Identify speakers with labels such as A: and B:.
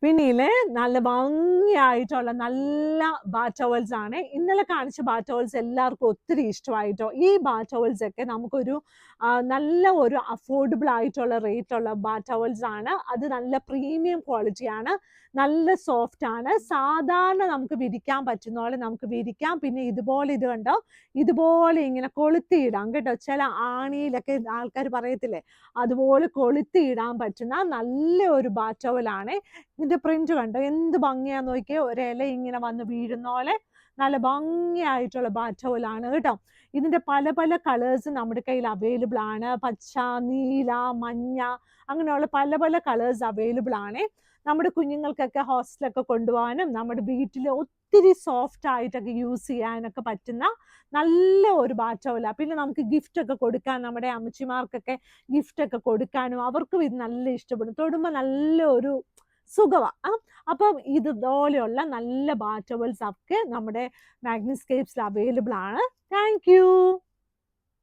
A: പിന്നീല് നല്ല ഭംഗിയായിട്ടുള്ള നല്ല ബാത്ത് ടവൽസ് ആണ്. ഇന്നലെ കാണിച്ച ബാത്ത് ടവൽസ് എല്ലാവർക്കും ഒത്തിരി ഇഷ്ടമായിട്ടോ. ഈ ബാത്ത് ടവൽസ് ഒക്കെ നമുക്കൊരു നല്ല ഒരു അഫോർഡബിൾ ആയിട്ടുള്ള റേറ്റ് ഉള്ള ബാത്ത് ടവൽസ് ആണ്. അത് നല്ല പ്രീമിയം ക്വാളിറ്റിയാണ്, നല്ല സോഫ്റ്റ് ആണ്. സാധാരണ നമുക്ക് വിരിക്കാൻ പറ്റുന്ന പോലെ നമുക്ക് വിരിക്കാം. പിന്നെ ഇതുപോലെ ഇത് കണ്ടോ, ഇതുപോലെ ഇങ്ങനെ കൊളുത്തിയിടാം കേട്ടോ. ചില ആണിയിലൊക്കെ ആൾക്കാർ പറയത്തില്ലേ, അതുപോലെ കൊളുത്തിയിടാൻ പറ്റുന്ന നല്ല ഒരു ബാത്ത് ടവലാണ്. ഇതിന്റെ പ്രിന്റ് കണ്ടോ, എന്ത് ഭംഗിയാന്ന് നോക്കിയേ. ഒരു ഇല ഇങ്ങനെ വന്ന് വീഴുന്ന പോലെ നല്ല ഭംഗിയായിട്ടുള്ള ബാത്ത് ടവലാണ് കേട്ടോ. ഇതിന്റെ പല പല കളേഴ്സ് നമ്മുടെ കയ്യിൽ അവൈലബിൾ ആണ്. പച്ച, നീല, മഞ്ഞ, അങ്ങനെയുള്ള പല പല കളേഴ്സ് അവൈലബിൾ ആണ്. നമ്മുടെ കുഞ്ഞുങ്ങൾക്കൊക്കെ ഹോസ്റ്റലൊക്കെ കൊണ്ടുപോകാനും നമ്മുടെ വീട്ടിൽ ഒത്തിരി സോഫ്റ്റ് ആയിട്ടൊക്കെ യൂസ് ചെയ്യാനൊക്കെ പറ്റുന്ന നല്ല ഒരു ബാത്ത് ടവലാണ്. പിന്നെ നമുക്ക് ഗിഫ്റ്റ് ഒക്കെ കൊടുക്കാൻ, നമ്മുടെ അമ്മച്ചിമാർക്കൊക്കെ ഗിഫ്റ്റ് ഒക്കെ കൊടുക്കാനും അവർക്കും ഇത് നല്ല ഇഷ്ടപ്പെടും. തൊടുമ്പോൾ നല്ല ഒരു സുഖമാണ്. അപ്പം ഇതുപോലെയുള്ള നല്ല ബാത്ത് ടവൽസ് ഒക്കെ നമ്മുടെ മാഗ്നിസ്കേപ്സിൽ അവൈലബിൾ ആണ്. Thank you.